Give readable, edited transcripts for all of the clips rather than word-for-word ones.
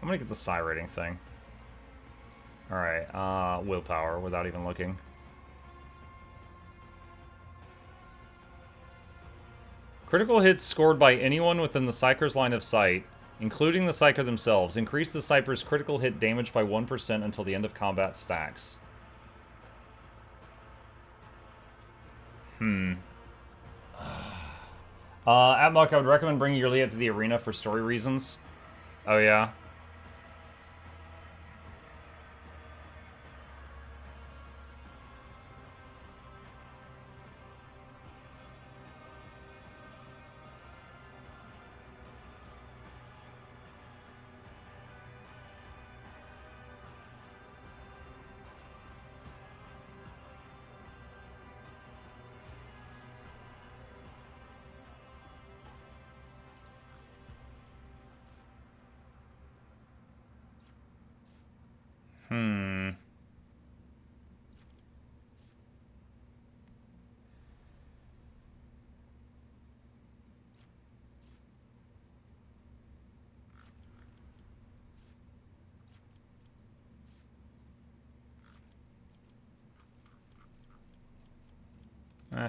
I'm gonna get the psi rating thing. Alright, willpower without even looking. Critical hits scored by anyone within the Psyker's line of sight, including the Psyker themselves, increase the Psyker's critical hit damage by 1% until the end of combat stacks. Atmuck, I would recommend bringing your Liet to the arena for story reasons. Oh, yeah?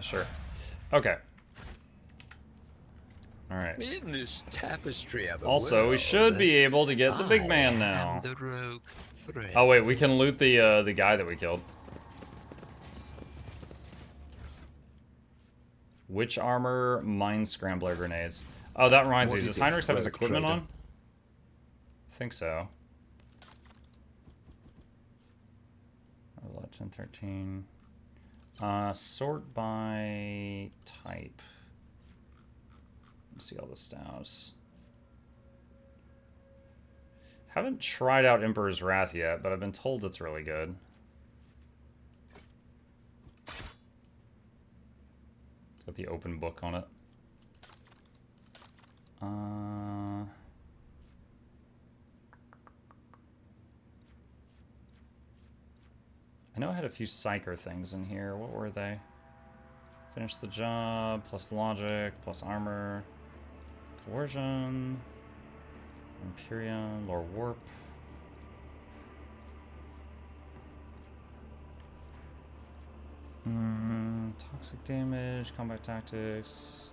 Sure. Okay. Alright. In this tapestry of a Also, world, we should be able to get the big man now. The rogue friend. Oh wait, we can loot the guy that we killed. Witch armor, mine scrambler grenades. Oh, that reminds me. Does Heinrichs have his equipment on? I think so. 10, 13. Sort by type. Let's see all the staves. Haven't tried out Emperor's Wrath yet, but I've been told it's really good. It's got the open book on it. I know I had a few Psyker things in here. What were they? Finish the job, plus logic, plus armor, coercion, Empyrean, lore warp. Toxic damage, combat tactics.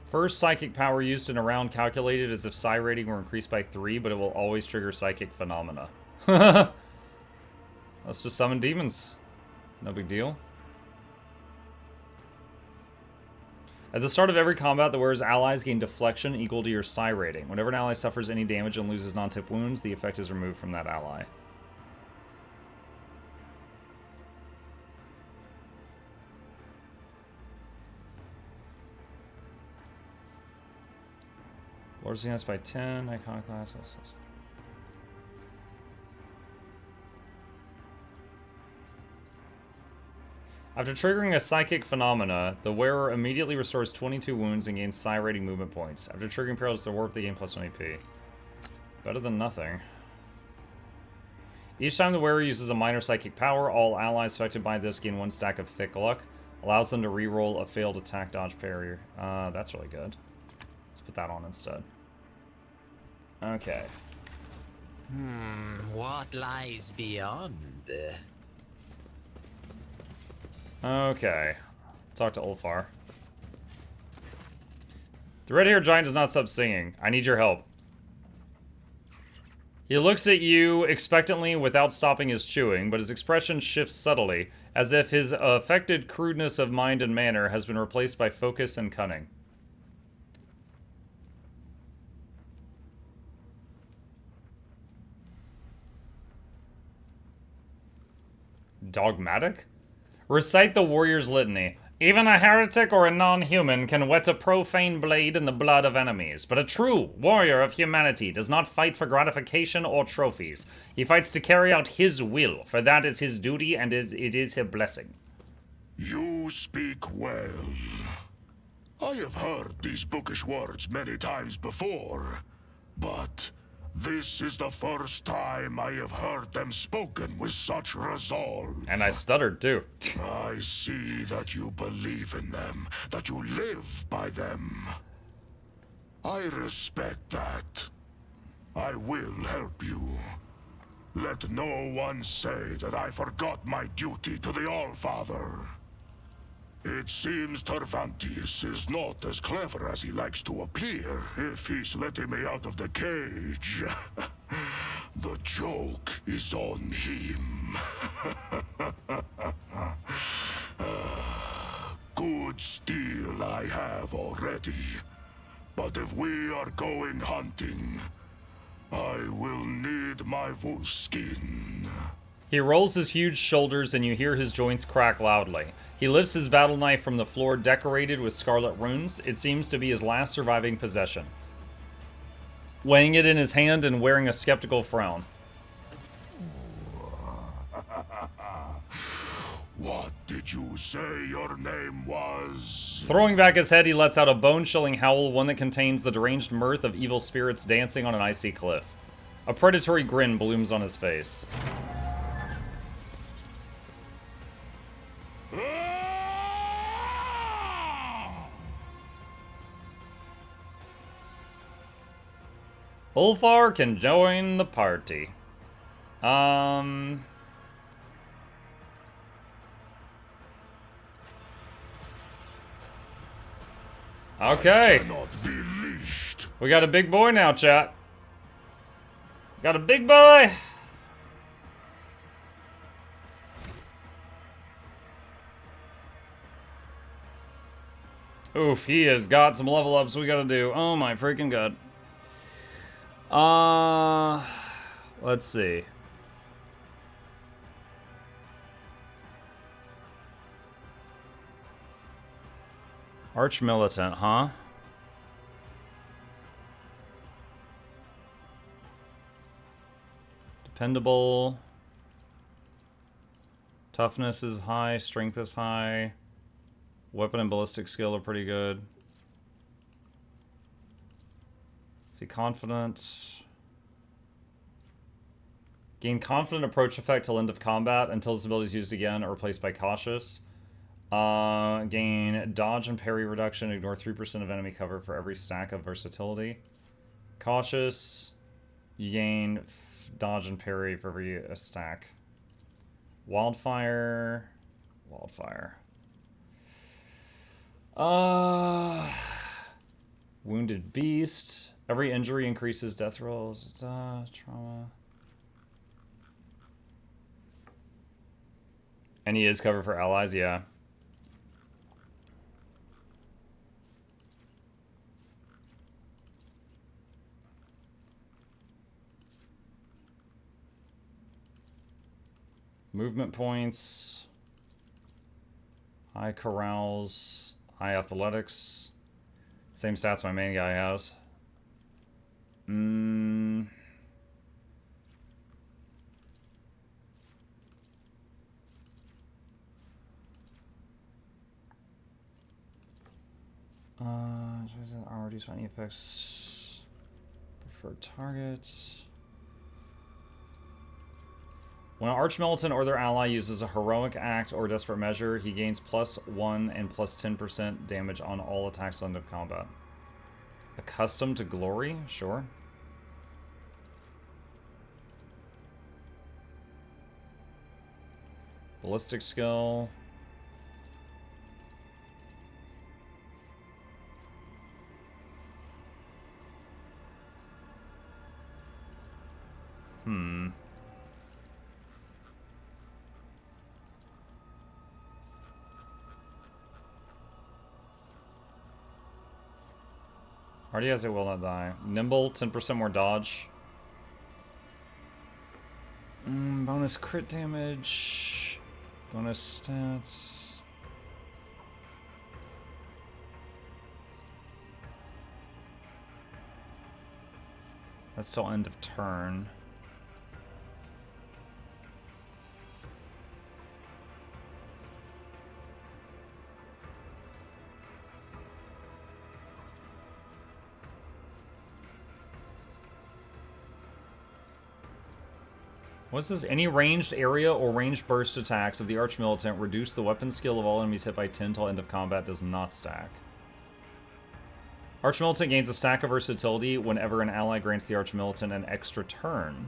First psychic power used in a round calculated as if psi rating were increased by 3, but it will always trigger psychic phenomena. Let's just summon demons. No big deal. At the start of every combat, the wearer's allies gain deflection equal to your psi rating. Whenever an ally suffers any damage and loses non-tip wounds, the effect is removed from that ally. Lord's Units by 10, Iconoclasts. After triggering a psychic phenomena, the wearer immediately restores 22 wounds and gains psi rating movement points. After triggering Perilous the Warp, they gain plus 1 AP. Better than nothing. Each time the wearer uses a minor psychic power, all allies affected by this gain 1 stack of Thick Luck. Allows them to reroll a failed attack, dodge, parry. That's really good. Let's put that on instead. Okay. What lies beyond? Okay. Talk to Ulfar. The red-haired giant does not stop singing. I need your help. He looks at you expectantly without stopping his chewing, but his expression shifts subtly, as if his affected crudeness of mind and manner has been replaced by focus and cunning. Dogmatic? Recite the warrior's litany. Even a heretic or a non-human can wet a profane blade in the blood of enemies, but a true warrior of humanity does not fight for gratification or trophies. He fights to carry out his will, for that is his duty and it is his blessing. You speak well. I have heard these bookish words many times before, but This is the first time I have heard them spoken with such resolve. And I stuttered too. I see that you believe in them, that you live by them. I respect that. I will help you. Let no one say that I forgot my duty to the Allfather. It seems Tervantius is not as clever as he likes to appear if he's letting me out of the cage. The joke is on him. Good steel I have already. But if we are going hunting, I will need my wolf skin. He rolls his huge shoulders and you hear his joints crack loudly. He lifts his battle knife from the floor decorated with scarlet runes. It seems to be his last surviving possession. Weighing it in his hand and wearing a skeptical frown. What did you say your name was? Throwing back his head, he lets out a bone-chilling howl, one that contains the deranged mirth of evil spirits dancing on an icy cliff. A predatory grin blooms on his face. Ulfar can join the party. Okay. Cannot be leashed. We got a big boy now, chat. Got a big boy. Oof, he has got some level ups we gotta do. Oh my freaking god. Let's see. Arch Militant, huh? Dependable. Toughness is high, strength is high. Weapon and ballistic skill are pretty good. Is he confident? Gain confident approach effect till end of combat until this ability is used again or replaced by cautious. Gain dodge and parry reduction. Ignore 3% of enemy cover for every stack of versatility. Cautious. You gain dodge and parry for every stack. Wildfire. Wildfire. Wounded Beast. Every injury increases death rolls. Trauma. And he is covered for allies, yeah. Movement points. High carouse. High athletics. Same stats my main guy has. Reduce any effects. Preferred targets. When an Archmilitant or their ally uses a heroic act or desperate measure, he gains +1 and +10% damage on all attacks at the end of combat. Accustomed to glory? Sure. Ballistic skill. Already has it will not die. Nimble, 10% more dodge. Bonus crit damage. Bonus stats. That's till end of turn. What's this? Any ranged area or ranged burst attacks of the Archmilitant reduce the weapon skill of all enemies hit by 10 till end of combat. Does not stack. Archmilitant gains a stack of versatility whenever an ally grants the Archmilitant an extra turn.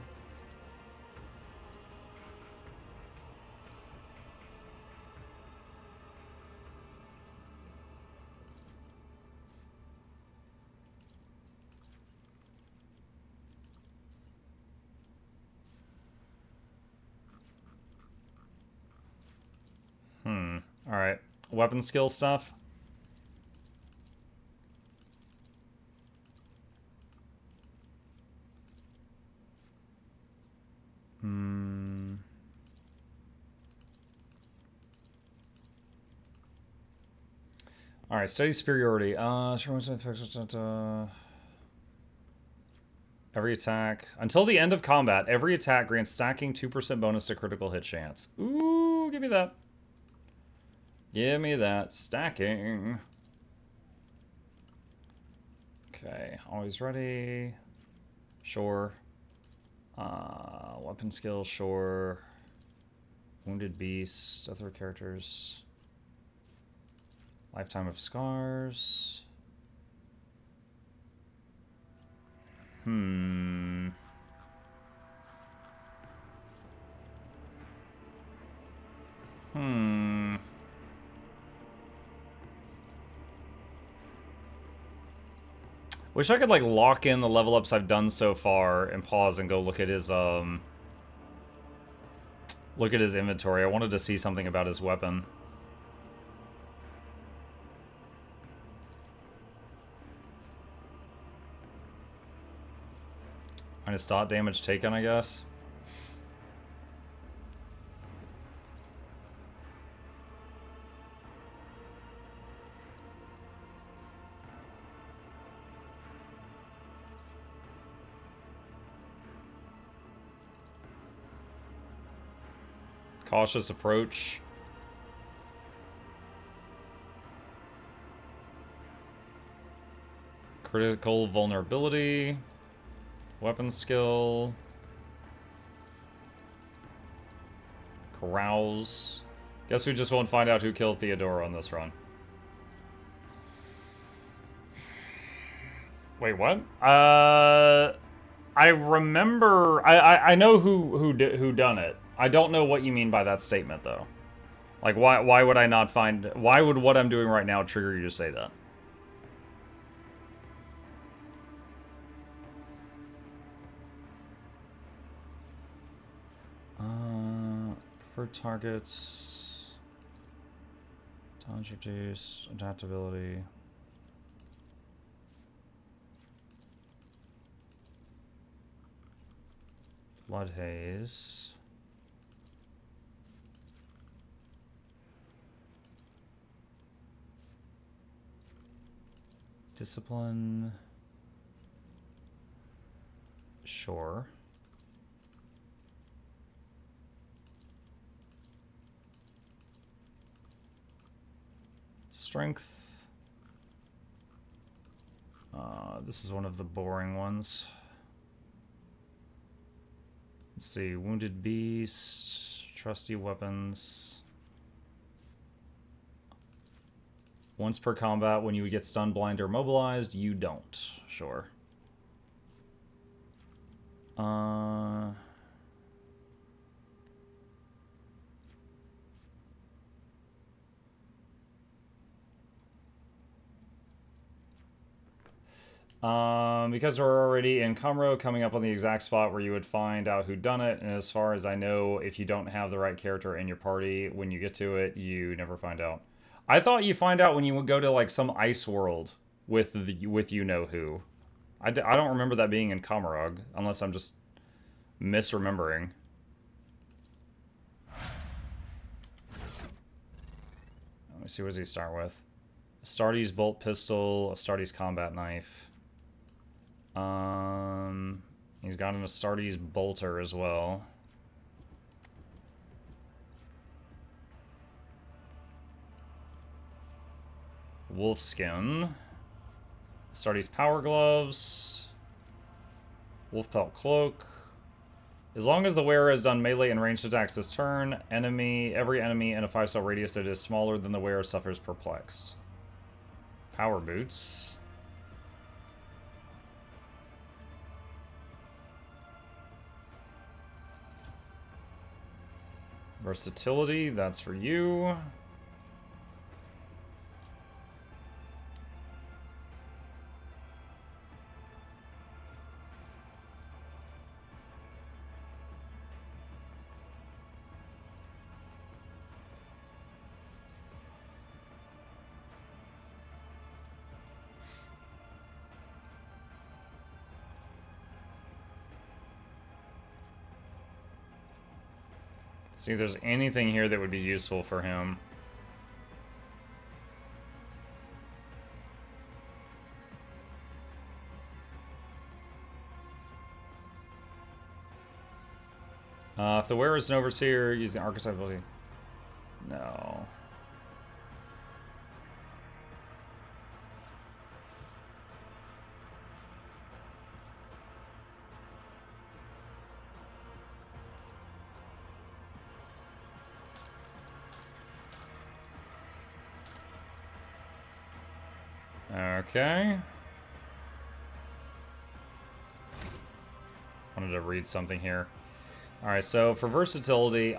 Alright. Weapon skill stuff. Alright, study superiority. Every attack. Until the end of combat, every attack grants stacking 2% bonus to critical hit chance. Ooh, give me that. Give me that. Stacking. Okay, always ready. Sure. Weapon skill, sure. Wounded Beast, other characters. Lifetime of Scars. Wish I could, like, lock in the level ups I've done so far and pause and go look at his, inventory. I wanted to see something about his weapon. Minus dot damage taken, I guess. Cautious approach. Critical vulnerability. Weapon skill. Carouse. Guess we just won't find out who killed Theodora on this run. Wait, what? I remember. I know who done it. I don't know what you mean by that statement, though. Like, why would I not find... Why would what I'm doing right now trigger you to say that? Preferred targets... Dodge reduce, adaptability... Blood Haze... Discipline... Sure. Strength. This is one of the boring ones. Let's see. Wounded Beast. Trusty weapons. Once per combat, when you get stunned, blind, or mobilized, you don't. Sure. Because we're already in Cumro, coming up on the exact spot where you would find out who done it, and as far as I know, if you don't have the right character in your party, when you get to it, you never find out. I thought you find out when you would go to, like, some ice world with you-know-who. I don't remember that being in Kamarog, unless I'm just misremembering. Let me see, what does he start with? Astartes bolt pistol, Astartes combat knife. He's got an Astartes bolter as well. Wolfskin. Astartes power gloves. Wolf pelt cloak. As long as the wearer has done melee and ranged attacks this turn, every enemy in a 5-cell radius that is smaller than the wearer suffers perplexed. Power boots. Versatility, that's for you. See if there's anything here that would be useful for him. If the wearer is an overseer, using archetype ability. No. Okay. Wanted to read something here. Alright, so for versatility,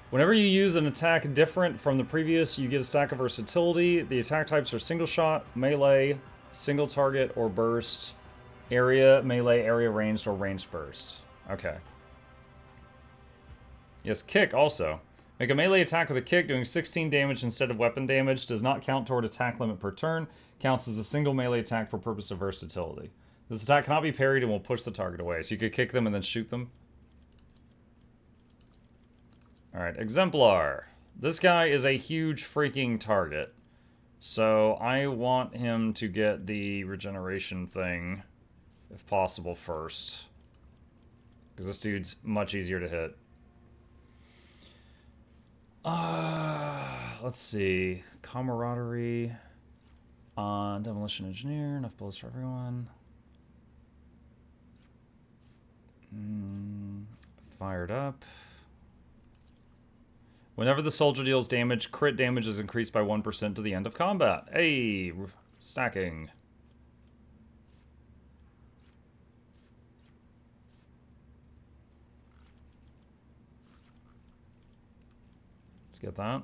whenever you use an attack different from the previous, you get a stack of versatility. The attack types are single shot, melee, single target, or burst, area, melee, area ranged, or ranged burst. Okay. Yes, kick also. Make a melee attack with a kick doing 16 damage instead of weapon damage. Does not count toward attack limit per turn. Counts as a single melee attack for purpose of versatility. This attack cannot be parried and will push the target away. So you could kick them and then shoot them. Alright, Exemplar. This guy is a huge freaking target. So I want him to get the regeneration thing, if possible, first. Because this dude's much easier to hit. Let's see. Camaraderie. Demolition Engineer. Enough bullets for everyone. Fired up. Whenever the soldier deals damage, crit damage is increased by 1% to the end of combat. Hey, stacking. Let's get that.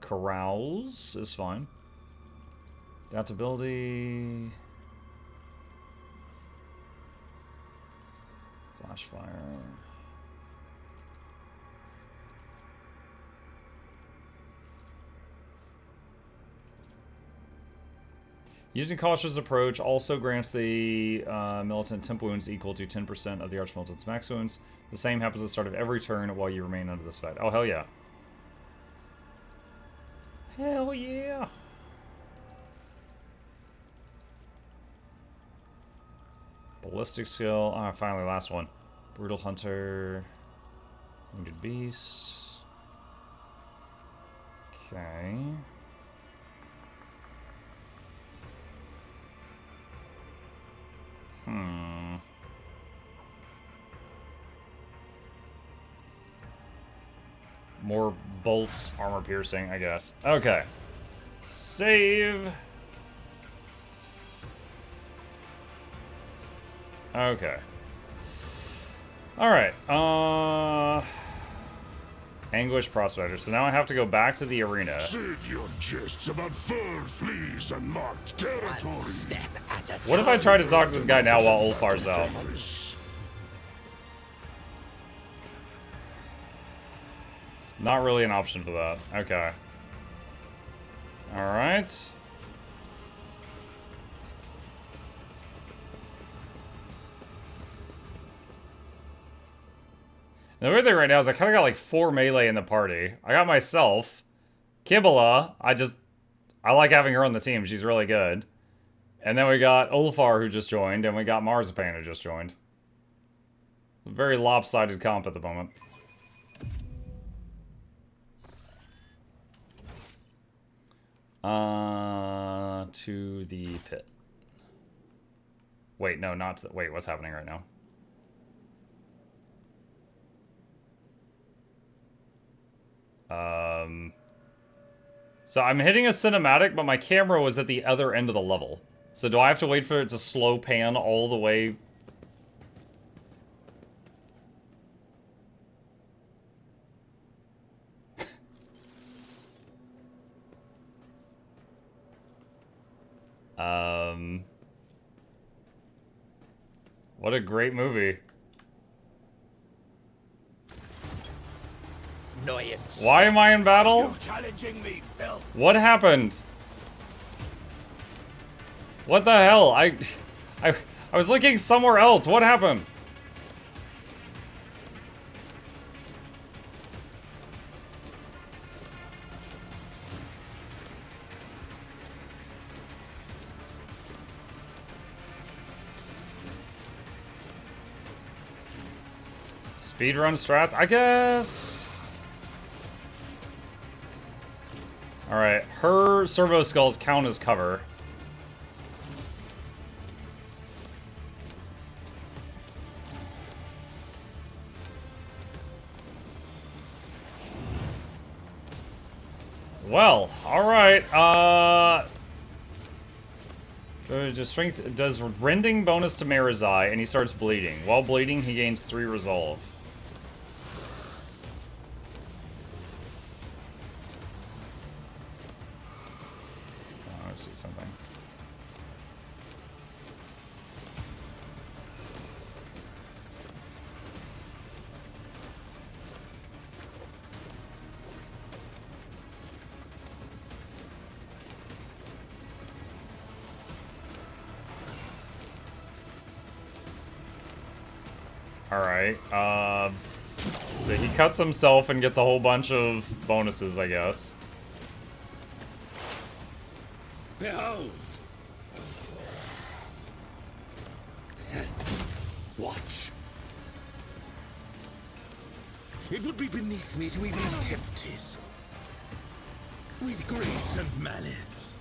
Carouse is fine. Adaptability. Flash fire. Using cautious approach also grants the militant temp wounds equal to 10% of the archmilitant's max wounds. The same happens at the start of every turn while you remain under this fight. Oh, hell yeah. Hell yeah. Ballistic skill. Ah, finally, last one. Brutal Hunter. Wounded Beast. Okay. More bolts, armor piercing, I guess. Okay. Save. Okay. Alright. Anguish Prospector. So now I have to go back to the arena. Save your jests about fur, fleas, and marked territory. What if I try to talk to this guy now while Ulfar's out? Not really an option for that. Okay. Alright. The weird thing right now is I kind of got like 4 melee in the party. I got myself. Kibala. I like having her on the team. She's really good. And then we got Ulfar who just joined. And we got Marzipan who just joined. Very lopsided comp at the moment. To the pit. Wait, no, not to the... Wait, what's happening right now? So I'm hitting a cinematic, but my camera was at the other end of the level. So do I have to wait for it to slow pan all the way? What a great movie. Annoyance. Why am I in battle? You challenging me, Phil? What happened? What the hell? I was looking somewhere else. What happened? Speedrun strats, I guess. Alright, her servo skulls count as cover. Well, alright, just strength does rending bonus to Marizai, and he starts bleeding. While bleeding, he gains 3 resolve. Oh, let's see something. Alright, so he cuts himself and gets a whole bunch of bonuses, I guess. Behold! Watch. It would be beneath me to even attempt it. With grace and malice.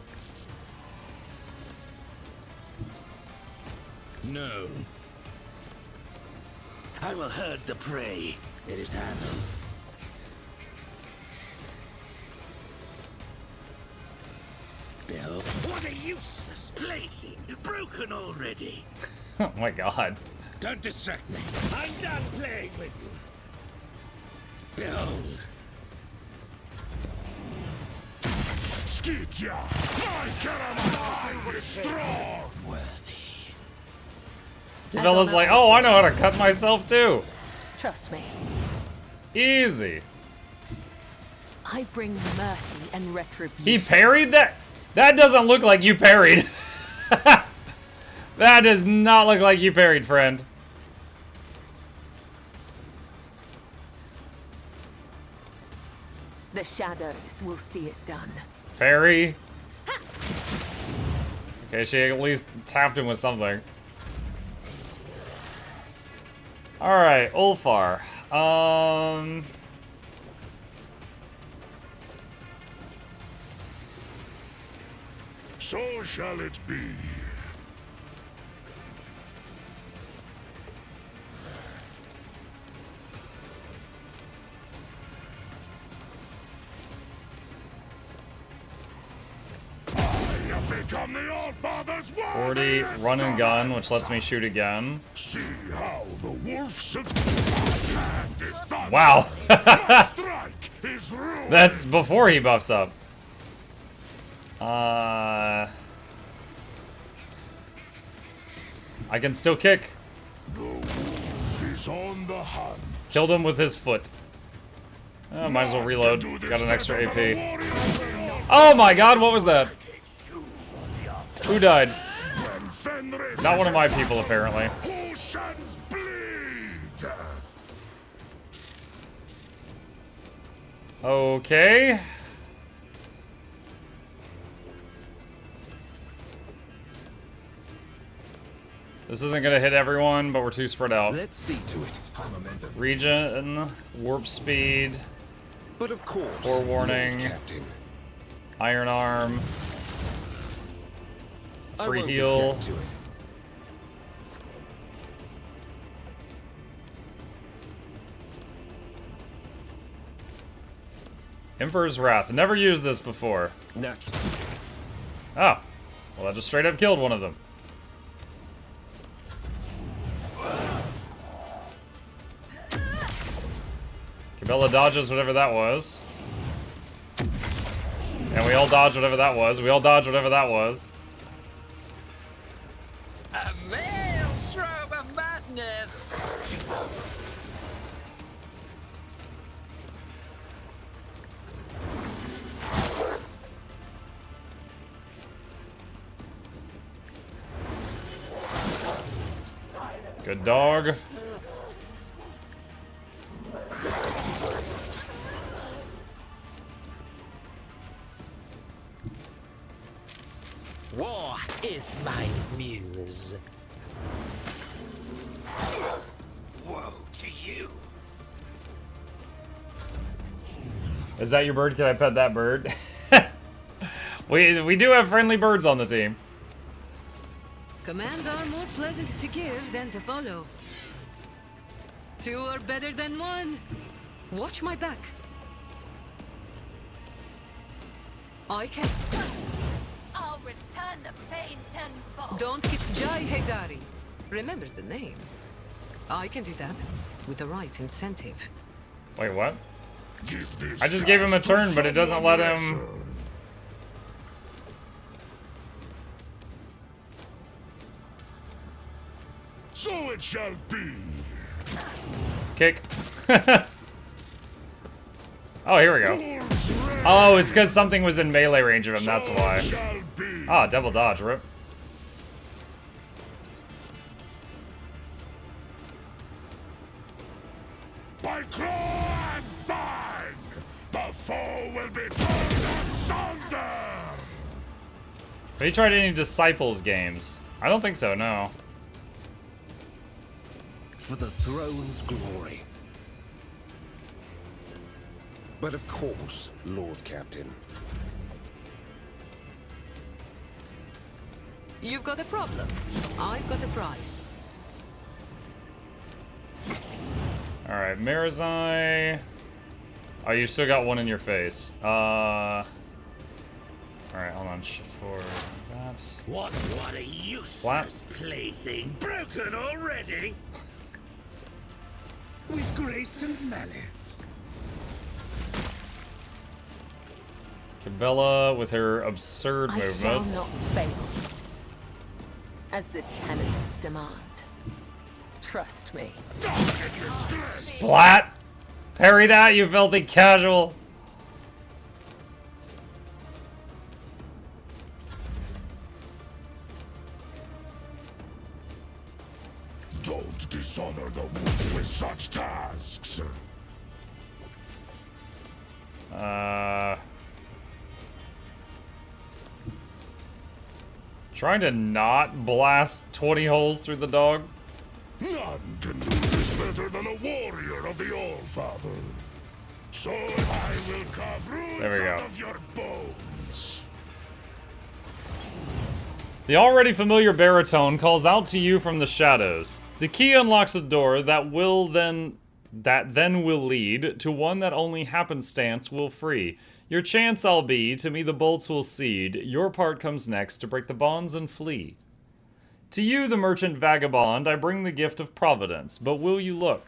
No. I will herd the prey. It is handled. Behold. What a useless plaything! Broken already! Oh my god. Don't distract me. I'm done playing with you. Behold. Skitya! My Karamazai is strong! Worthy. Vella's like, oh, I know how to cut myself too. Trust me. Easy. I bring mercy and retribution. He parried that? That doesn't look like you parried. That does not look like you parried, friend. The shadows will see it done. Parry. Okay, she at least tapped him with something. Alright, Ulfar. So shall it be. I have become the Allfather's 40, run and gun, which lets me shoot again. See how the wolf's hand is done. Wow. Strike is ruined. That's before he buffs up. I can still kick. The wolf is on the hunt. Killed him with his foot. Might as well reload. Got an extra AP. Oh my god, what was that? Who died? Not one of my people, apparently. Oceans bleed. Okay. This isn't gonna hit everyone, but we're too spread out. Let's see to it. Regen, warp speed, But of course. forewarning. Lord Captain. Iron Arm. Free I won't heal. object to it. Emperor's Wrath. Never used this before. Naturally. Oh. Well, that just straight up killed one of them. Cabela dodges whatever that was. And we all dodge whatever that was. We all dodge whatever that was. A maelstrom of madness! Good dog. War is my muse. Woe to you. Is that your bird? Can I pet that bird? we do have friendly birds on the team. Commands are more pleasant to give than to follow. Two are better than one. Watch my back. I can. I'll return the pain tenfold. Don't keep Jai Hegari. Remember the name. I can do that with the right incentive. Wait, what? Give this I just gave him a task to turn, but it doesn't let someone him... lesser. So it shall be. Kick. Oh, here we go. Oh, it's because something was in melee range of him, that's why. Shall be. Ah, double dodge, rip. By claw and fang, the foe will be torn asunder. Have you tried any Disciples games? I don't think so, no. For the throne's glory. But of course, Lord Captain. You've got a problem. I've got a prize. Alright, Marizai. Oh, you still got one in your face. Alright, hold on. Shift forward. That. What a useless What? plaything. Broken already? With grace and malice. Cabela with her absurd I shall movement. not fail. As the tenants demand. Trust me. Splat! Parry that, you filthy casual! Don't dishonor the wolf with such tasks. Trying to not blast 20 holes through the dog. None can do this better than a warrior of the All-Father. So I will carve runes There we go. out of your bones. The already familiar baritone calls out to you from the shadows. The key unlocks a door that then will lead to one that only happenstance will free. Your chance I'll be, to me the bolts will cede. Your part comes next to break the bonds and flee. To you, the merchant vagabond, I bring the gift of providence, but will you look?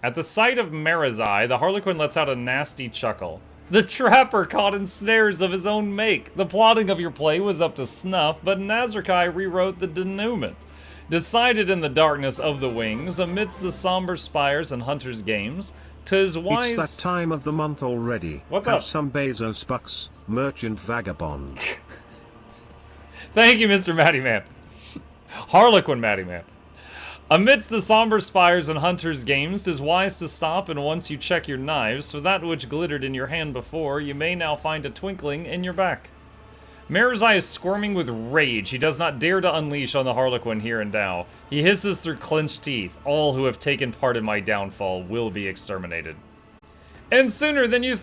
At the sight of Marizai, the Harlequin lets out a nasty chuckle. The trapper caught in snares of his own make. The plotting of your play was up to snuff, but Nazarkai rewrote the denouement. Decided in the darkness of the wings, amidst the somber spires and hunters' games, 'tis wise... It's that time of the month already. What's Have up? some Bezos bucks, merchant vagabond. Thank you, Mr. Matty Man. Harlequin Matty Man. Amidst the somber spires and hunters' games, 'tis wise to stop, and once you check your knives, for that which glittered in your hand before, you may now find a twinkling in your back. Marizai is squirming with rage. He does not dare to unleash on the Harlequin here and now. He hisses through clenched teeth. All who have taken part in my downfall will be exterminated. And sooner than you thought.